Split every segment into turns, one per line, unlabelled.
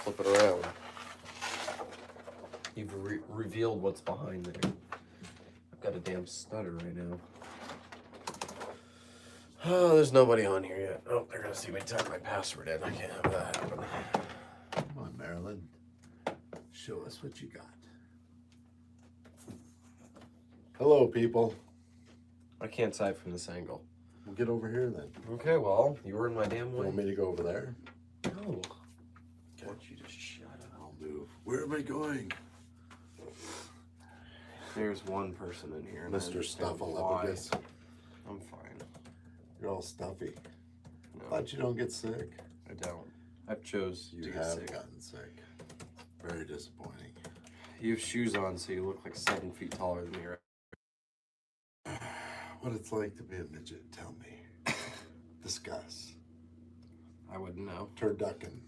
Flip it around. You've revealed what's behind there. I've got a damn stutter right now. Oh, there's nobody on here yet. Oh, they're gonna see me type my password in. I can't have that happen.
Come on, Marilyn. Show us what you got. Hello, people.
I can't type from this angle.
We'll get over here then.
Okay, well, you were in my damn
You
way.
want me to go over there?
No.
I
want you to shut up.
I'll move. Where am I going?
There's one person in here.
Mr. Stuffaluppagus.
I'm fine.
You're all stuffy.
No,
Thought you don't get sick.
I don't. I've chose
You
to get
have
sick.
gotten sick. Very disappointing.
You have shoes on, so you look like 7 feet taller than me, right?
What it's like to be a midget, tell me. Discuss.
I wouldn't know.
Turducken.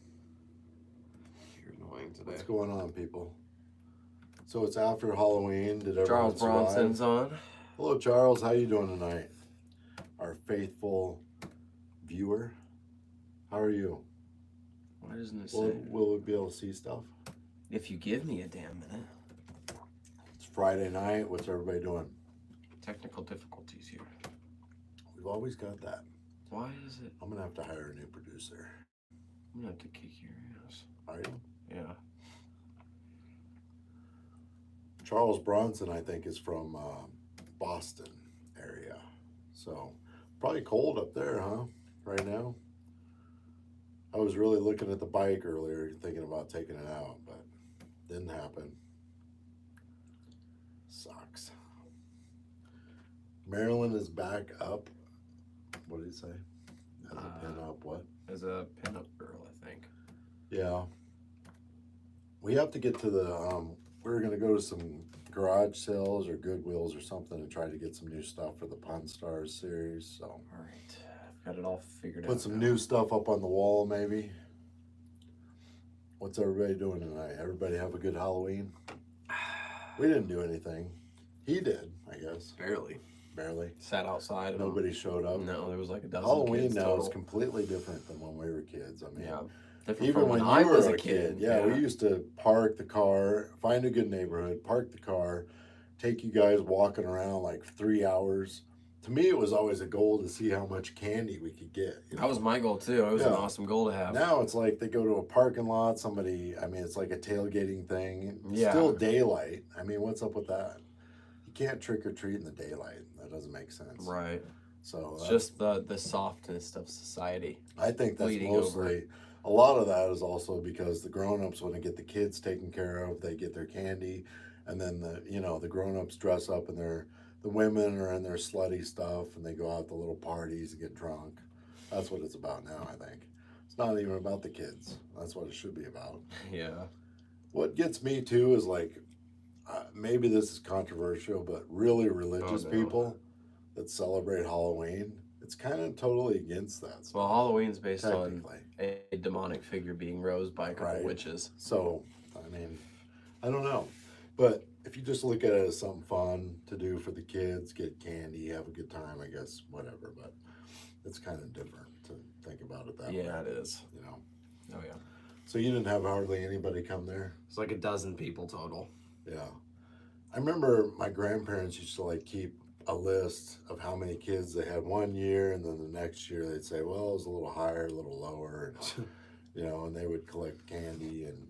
You're annoying today.
What's going on, people? So it's after Halloween. Did everyone
Charles
survive?
Bronson's on.
Hello, Charles. How you doing tonight? Our faithful viewer. How are you?
Why doesn't it
Will,
say?
will we be able to see stuff?
If you give me a damn minute.
It's Friday night. What's everybody doing?
Technical difficulties here.
We've always got that.
Why is it?
I'm gonna have to hire a new producer.
I'm gonna have to kick your ass.
Are you?
Yeah.
Charles Bronson, I think, is from Boston area. So probably cold up there, huh? Right now. I was really looking at the bike earlier, thinking about taking it out, but didn't happen. Sucks. Maryland is back up. What did he say? As a pin up what?
As a pinup girl, I think.
Yeah. We have to get to the, we're going to go to some garage sales or Goodwills or something and try to get some new stuff for the Pawn Stars series. So,
All right. I've got it all figured out.
put some new stuff up on the wall, maybe. What's everybody doing tonight? Everybody have a good Halloween? We didn't do anything. He did, I guess.
Barely.
Barely.
Sat outside.
Nobody showed up.
No, there was like a dozen
Halloween
kids
now
total.
is completely different than when we were kids. I mean,
Yeah. Different
even
from
when
I
you
was
were
a kid.
yeah, we used to park the car, find a good neighborhood, park the car, take you guys walking around like 3 hours. To me, it was always a goal to see how much candy we could get.
That was my goal too. It was an
Yeah.
awesome goal to have.
Now it's like they go to a parking lot, it's like a tailgating thing. It's
Yeah.
still daylight. I mean, what's up with that? You can't trick or treat in the daylight. That doesn't make sense.
Right.
So
It's just the softness of society.
I think that's
bleeding
mostly, a lot of that is also because the grown-ups want to get the kids taken care of, they get their candy, and then the grown-ups dress up and the women are in their slutty stuff and they go out to little parties and get drunk. That's what it's about now, I think. It's not even about the kids. That's what it should be about.
Yeah.
What gets me too is like, maybe this is controversial, but really religious
no.
people that celebrate Halloween, it's kind of totally against that.
Well, Halloween's based on
Technically.
a demonic figure being rose by a couple
Right.
witches.
So, I mean, I don't know. But if you just look at it as something fun to do for the kids, get candy, have a good time, I guess, whatever. But it's kind of different to think about it that way.
Yeah, it is.
You know.
Oh yeah.
So you didn't have hardly anybody come there?
It's like a dozen people total.
Yeah. I remember my grandparents used to like keep a list of how many kids they had one year, and then the next year they'd say, well, it was a little higher, a little lower, and, and they would collect candy, and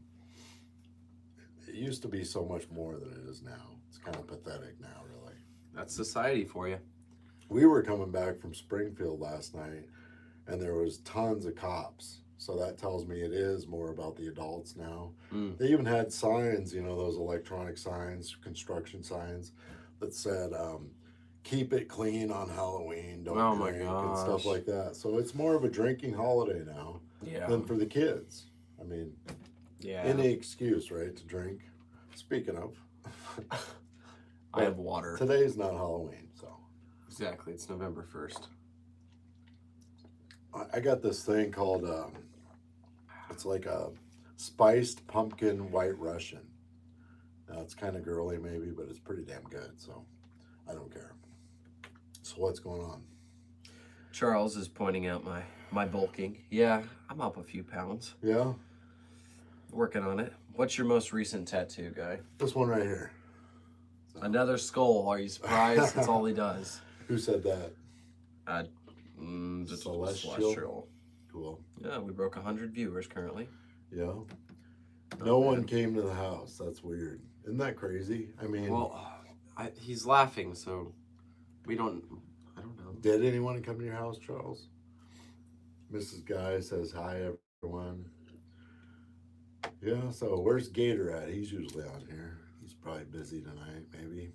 it used to be so much more than it is now. It's kind of pathetic now, really.
That's society for you.
We were coming back from Springfield last night, and there was tons of cops. So that tells me it is more about the adults now.
Mm.
They even had signs, those electronic signs, construction signs, that said, keep it clean on Halloween, don't drink, and stuff like that. So it's more of a drinking holiday now than for the kids. I mean, any excuse, right, to drink. Speaking of,
I have water.
Today's not Halloween, so.
Exactly, it's November 1st.
I got this thing called, it's like a spiced pumpkin white Russian. Now, it's kind of girly maybe, but it's pretty damn good, so I don't care. So what's going on?
Charles is pointing out my bulking. Yeah, I'm up a few pounds.
Yeah?
Working on it. What's your most recent tattoo, guy?
This one right here. So.
Another skull. Are you surprised? That's all he does.
Who said that?
Celestial.
Cool.
Yeah, we broke 100 viewers currently.
Yeah. No one came to the house. That's weird. Isn't that crazy? I mean,
well, he's laughing, so I don't know.
Did anyone come to your house, Charles? Mrs. Guy says hi, everyone. Yeah, so where's Gator at? He's usually on here. He's probably busy tonight, maybe.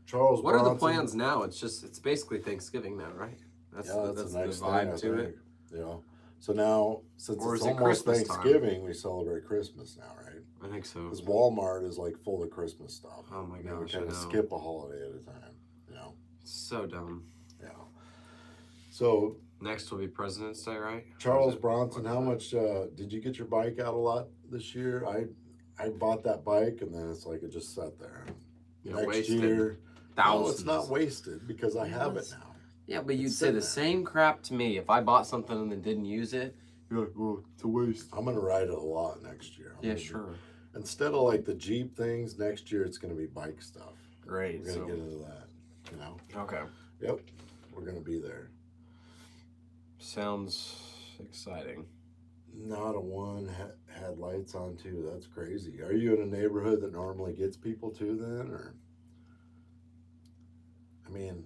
Charles
What
Bronson.
are the plans now? It's basically Thanksgiving now, right?
That's a nice
the vibe
thing,
to it.
Yeah. So now, since
Or
it's
is it
almost
Christmas
Thanksgiving, we celebrate Christmas now, right?
I think so.
Because Walmart is like full of Christmas stuff.
Oh my
We
gosh,
kind
I
of
know.
skip a holiday at a time, you know?
So dumb.
Yeah. So
Next will be President's Day, right?
Charles Bronson, how much did you get your bike out a lot this year? I bought that bike and then it's like it just sat there.
Yeah,
Next
wasted
year,
thousands.
no, it's not wasted because I have it now.
Yeah, but you'd
It's
say the
sitting
same crap to me if I bought something and then didn't use it. You're like, well, it's a waste.
I'm gonna ride it a lot next year.
Sure.
Instead of like the Jeep things, next year it's gonna be bike stuff.
Great.
We're gonna get into that, you know?
Okay.
Yep, we're gonna be there.
Sounds exciting.
Not a one had lights on too. That's crazy. Are you in a neighborhood that normally gets people too then, or? I mean,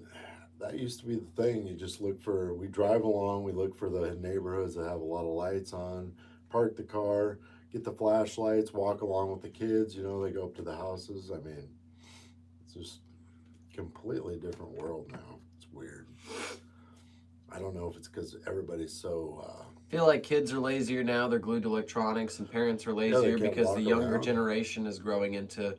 that used to be the thing. You just look for, we drive along, we look for the neighborhoods that have a lot of lights on, park the car, get the flashlights, walk along with the kids, you know, they go up to the houses. I mean, it's just completely different world now. It's weird. I don't know if it's because everybody's so...
I feel like kids are lazier now. They're glued to electronics, and parents are lazier because the younger generation is growing into...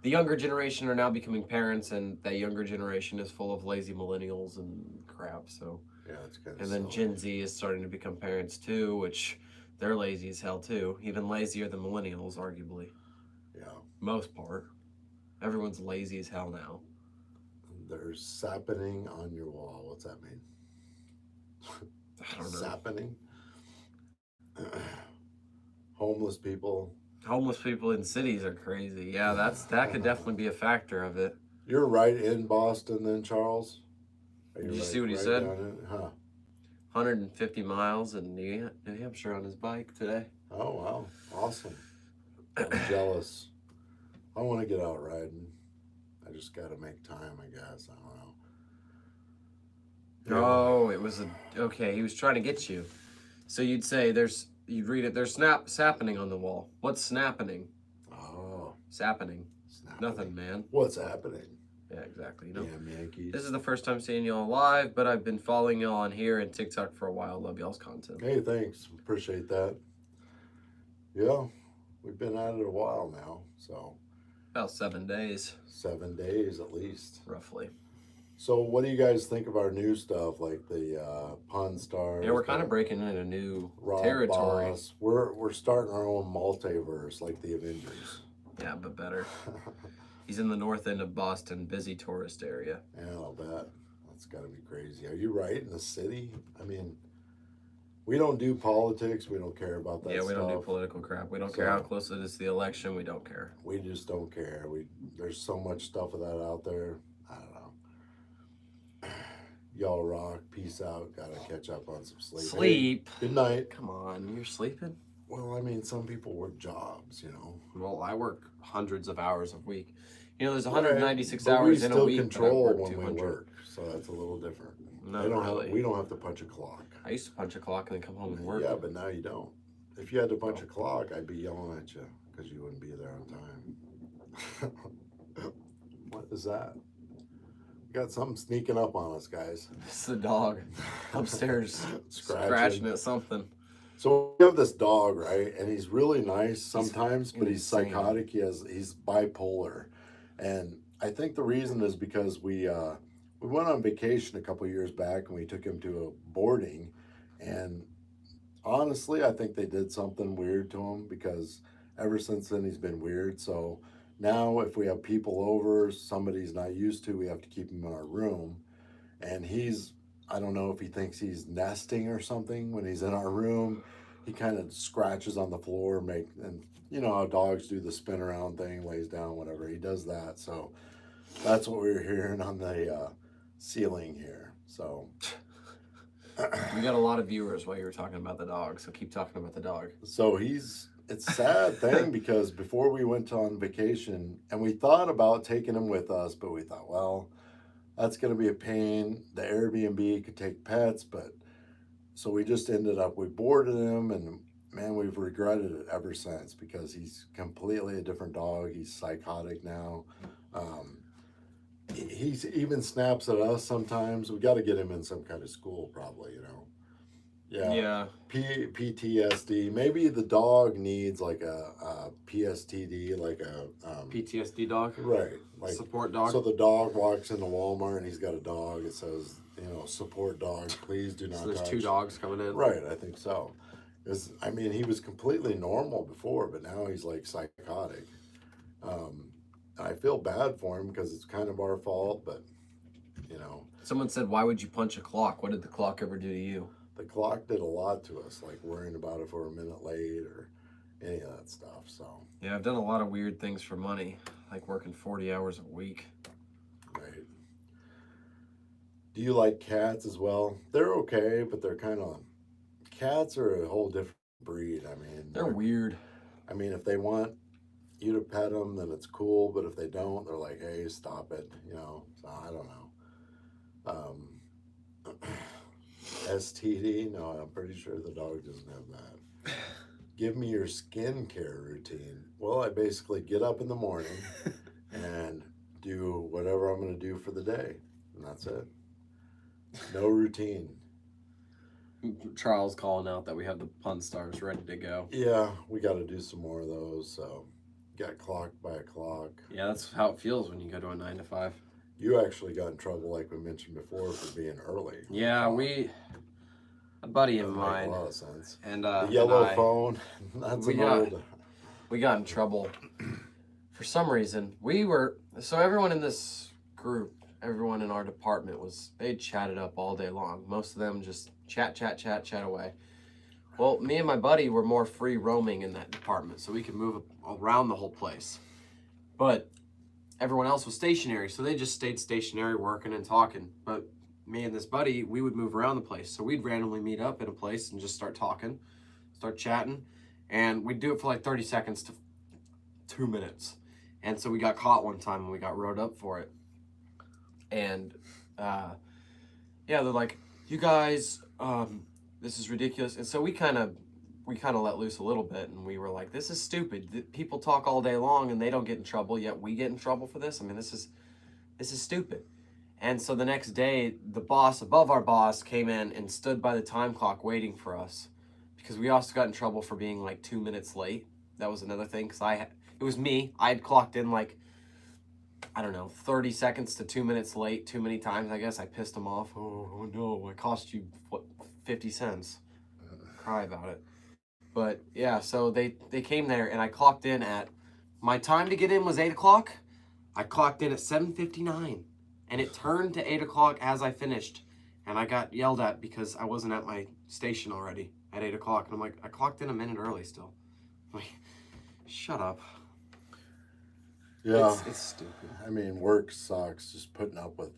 The younger generation are now becoming parents, and that younger generation is full of lazy millennials and crap. So,
yeah, it's kind of.
And then Gen Z is starting to become parents too, which they're lazy as hell too. Even lazier than millennials, arguably.
Yeah.
Most part, everyone's lazy as hell now.
There's sappening on your wall. What's that mean?
I don't know.
Sappening. Homeless people.
Homeless people in cities are crazy. Yeah, that could definitely be a factor of it.
You're right in Boston then, Charles?
Did you see what he said? 150 miles in New Hampshire on his bike today.
Oh, wow. Awesome. I'm jealous. I want to get out riding. I just got to make time, I guess. I don't know.
Oh, it was okay, he was trying to get you. So you'd say you'd read it, there's sappening on the wall. What's snapping?
Oh.
Sappening. Nothing, man.
What's happening?
Yeah, exactly. You know,
Yankees.
This is the first time seeing y'all live, but I've been following y'all on here and TikTok for a while. Love y'all's content.
Hey, thanks. Appreciate that. Yeah, we've been at it a while now, so.
About 7 days.
7 days at least.
Roughly.
So what do you guys think of our new stuff, like the Pawn Stars?
Yeah, we're kind of breaking into new
Rob
territory.
Boss. We're starting our own multiverse, like the Avengers.
Yeah, but better. He's in the north end of Boston, busy tourist area.
Yeah, I'll bet. That's got to be crazy. Are you right in the city? I mean, we don't do politics. We don't care about that stuff.
Yeah, we don't do political crap. We don't care how close it is to the election. We don't care.
We just don't care. There's so much stuff of that out there. I don't know. Y'all rock. Peace out. Gotta catch up on some sleep.
Sleep?
Hey, good night.
Come on, you're sleeping?
Well, I mean, some people work jobs, you know.
Well, I work hundreds of hours a week. You know, there's 196
right,
hours in a week.
We still control
but I work
when
200.
we work, so that's a little different.
No, really.
We don't have to punch a clock.
I used to punch a clock and then come home and work.
Yeah, but now you don't. If you had to punch a clock, I'd be yelling at you because you wouldn't be there on time. What is that? We got something sneaking up on us, guys.
It's the dog upstairs scratching at something.
So we have this dog, right? And he's really nice sometimes, but he's psychotic. He's bipolar. And I think the reason is because we went on vacation a couple years back and we took him to a boarding. And honestly, I think they did something weird to him because ever since then he's been weird. So now if we have people over, somebody's not used to, we have to keep him in our room. And I don't know if he thinks he's nesting or something when he's in our room. he kind of scratches on the floor, and you know how dogs do the spin around thing, lays down, whatever. He does that. So that's what we were hearing on the ceiling here. So
We got a lot of viewers while you were talking about the dog, so keep talking about the dog.
so it's a sad thing because before we went on vacation, and we thought about taking him with us, but we thought, well, that's going to be a pain. The Airbnb could take pets, but so we just ended up, we boarded him, and man, we've regretted it ever since because he's completely a different dog. He's psychotic now. Um, he's even snaps at us sometimes. We got to get him in some kind of school, probably, you know. Yeah.
Yeah.
PTSD. Maybe the dog needs like a PSTD, like a
PTSD dog.
right, like
Support dog.
So the dog walks into Walmart and he's got a dog. It says, you know, support dog. Please do not.
So there's
touch.
2 dogs coming in.
Right, I think so. I mean, he was completely normal before, but now he's like psychotic. I feel bad for him because it's kind of our fault, but you know,
Someone said, "Why would you punch a clock? What did the clock ever do to you?"
the clock did a lot to us, like worrying about if we're a minute late or any of that stuff. So
Yeah, I've done a lot of weird things for money, like working 40 hours a week.
right. Do you like cats as well? They're okay, but they're kind of cats are a whole different breed. I mean,
They're weird.
I mean, if they want you to pet them, then it's cool. But if they don't, they're like, "Hey, stop it," you know. So I don't know. STD? No, I'm pretty sure the dog doesn't have that. Give me your skincare routine. Well, I basically get up in the morning and do whatever I'm going to do for the day, and that's it. No routine.
Charles calling out that we have the pun stars ready to go.
Yeah, we got to do some more of those. So, got clocked by a clock.
Yeah, that's how it feels when you go to a 9 to 5.
You actually got in trouble, like we mentioned before, for being early.
Yeah, a buddy of
That
mine,
makes a lot of sense.
and
The yellow
and I,
phone. That's
we
an
got-
old.
we got in trouble for some reason. So everyone in this group, everyone in our department they chatted up all day long. Most of them just chat away. Well, me and my buddy were more free roaming in that department, so we could move around the whole place. But everyone else was stationary, so they just stayed stationary working and talking. But me and this buddy, we would move around the place. So we'd randomly meet up in a place and just start talking, start chatting. And we'd do it for like 30 seconds to 2 minutes. And so we got caught one time and we got wrote up for it. And yeah, they're like, "You guys, this is ridiculous." And so we kind of let loose a little bit, and we were like, "This is stupid. People talk all day long and they don't get in trouble, yet we get in trouble for this. I mean, this is stupid." And so the next day, the boss above our boss came in and stood by the time clock waiting for us, because we also got in trouble for being like 2 minutes late. That was another thing, because it was me. I had clocked in like, I don't know, 30 seconds to 2 minutes late too many times. I guess I pissed him off. Oh no, I cost you, what, 50 cents. Cry about it. But yeah, so they came there and I clocked in my time to get in was 8 o'clock. I clocked in at 7:59 and it turned to 8 o'clock as I finished. And I got yelled at because I wasn't at my station already at 8 o'clock. And I'm like, I clocked in a minute early still. I'm like, shut up.
Yeah.
It's stupid.
I mean, work sucks just putting up with,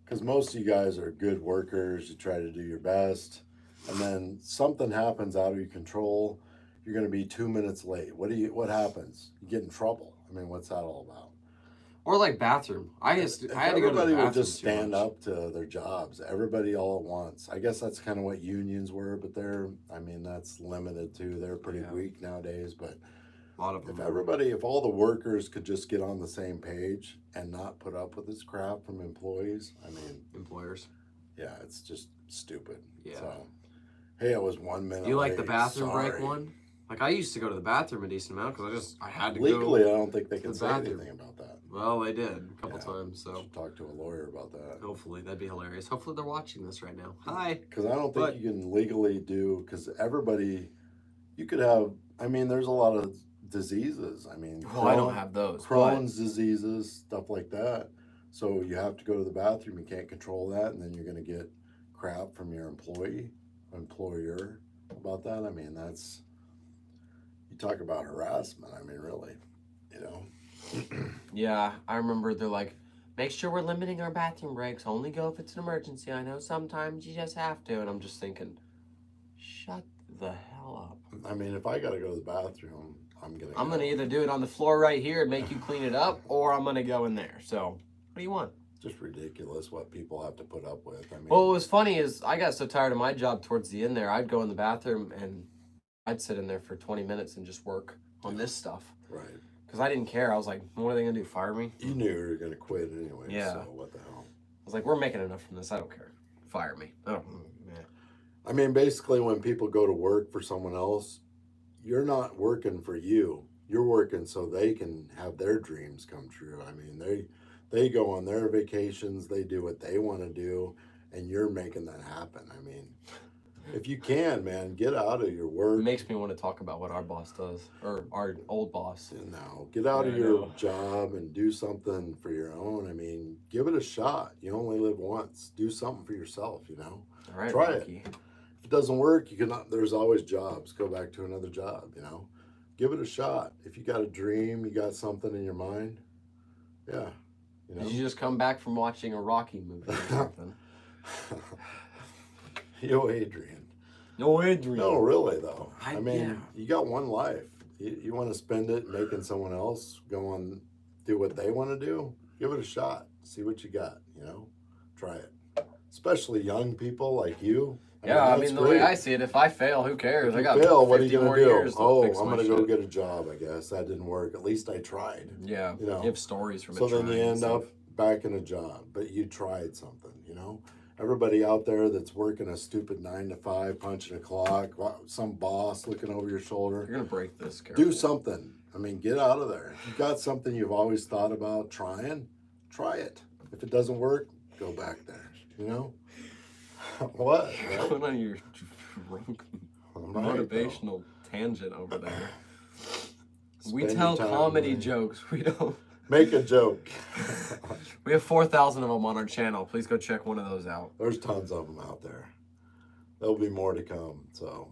because most of you guys are good workers. You try to do your best, and then something happens out of your control. You're going to be 2 minutes late. What happens? You get in trouble. I mean, what's that all about?
Or like bathroom. I had to go to the
Everybody
bathroom
would just
too
stand
much.
up to their jobs. Everybody all at once. I guess that's kind of what unions were, but that's limited too. They're pretty
Yeah.
weak nowadays, but
A lot of them.
if all the workers could just get on the same page and not put up with this crap from employees, I mean,
Employers.
yeah, it's just stupid.
Yeah.
So, hey, it was 1 minute.
Do you like the
late.
bathroom
Sorry.
break one? Like, I used to go to the bathroom a decent amount because I had to
Legally,
go.
I don't think they can
the
say
bathroom.
anything about that.
Well, they did a couple
Yeah.
times, so
Should talk to a lawyer about that.
hopefully that'd be hilarious. Hopefully they're watching this right now. Hi.
Because I don't think
But-
you can legally do, because everybody, you could have, I mean, there's a lot of diseases. I mean,
Well, I don't have those.
Crohn's diseases, stuff like that. So you have to go to the bathroom. You can't control that, and then you're going to get crap from your employer. about that? I mean, that's, you talk about harassment. I mean, really, you know?
Yeah, I remember they're like, make sure we're limiting our bathroom breaks. Only go if it's an emergency. I know sometimes you just have to. And I'm just thinking, shut the hell up.
I mean, if I got to go to the bathroom, I'm
gonna either do it on the floor right here and make you clean it up, or I'm gonna go in there. So, what do you want?
Just ridiculous what people have to put up with. I mean,
Well, what was funny is I got so tired of my job towards the end there, I'd go in the bathroom and I'd sit in there for 20 minutes and just work on this stuff.
right.
Because I didn't care. I was like, what are they going to do, fire me?
You knew you were going to quit anyway,
Yeah.
so what the hell?
I was like, we're making enough from this. I don't care. Fire me. I don't
I mean, basically, when people go to work for someone else, you're not working for you. You're working so they can have their dreams come true. I mean, they go on their vacations, they do what they want to do, and you're making that happen. I mean, if you can, man, get out of your work.
It makes me want to talk about what our boss does, or our old boss.
No, get out of your job and do something for your own. I mean, give it a shot. You only live once. Do something for yourself, you know?
All right,
Try
Rocky.
it. If it doesn't work, you cannot. There's always jobs. Go back to another job, you know? Give it a shot. If you got a dream, you got something in your mind, yeah. You know?
Did you just come back from watching a Rocky movie or something?
Yo, Adrian.
No, Adrian.
No, really, though. I mean,
yeah.
you got one life. You want to spend it making someone else go on, do what they want to do? Give it a shot. See what you got, you know? Try it. Especially young people like you.
I mean, the way I see it, if I fail, who cares?
If
I
you
got
fail, what are
50
you
more
going to
years
do?
to
Oh,
fix
I'm
my
going to go
shit.
get a job, I guess. That didn't work. At least I tried.
Yeah,
you know?
You have stories from it.
So then you end
stuff.
up back in a job, but you tried something, you know? Everybody out there that's working a stupid 9 to 5, punching a clock, some boss looking over your shoulder.
You're going to break this, careful.
Do something. I mean, get out of there. If you've got something you've always thought about trying, try it. If it doesn't work, go back there, you know? What? Right?
Going on your drunk motivational tangent over there. We
Spend
tell
your time
comedy
away.
jokes. We don't.
Make a joke.
We have 4,000 of them on our channel. Please go check one of those out.
There's tons of them out there. There'll be more to come. So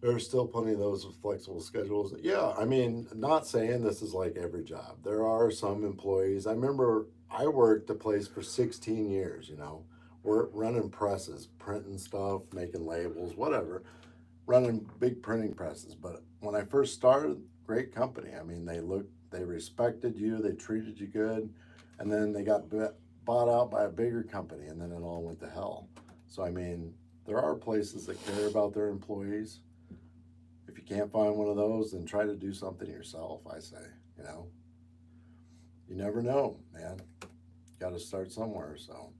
there's still plenty of those with flexible schedules. Yeah, I mean, not saying this is like every job. There are some employees. I remember I worked a place for 16 years, you know. We're running presses, printing stuff, making labels, whatever. Running big printing presses. But when I first started, great company. I mean, they respected you, they treated you good, and then they got bought out by a bigger company, and then it all went to hell. So, I mean, there are places that care about their employees. If you can't find one of those, then try to do something yourself, I say, you know. You never know, man. Got to start somewhere, so.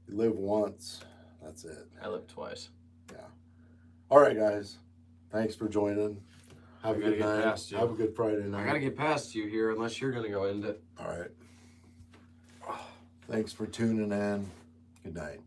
You live once, that's it.
I lived twice.
Yeah. All right, guys. Thanks for joining. Have a good night. Have a good Friday night.
I got to get past you here unless you're going to go end it.
All right. Thanks for tuning in. Good night.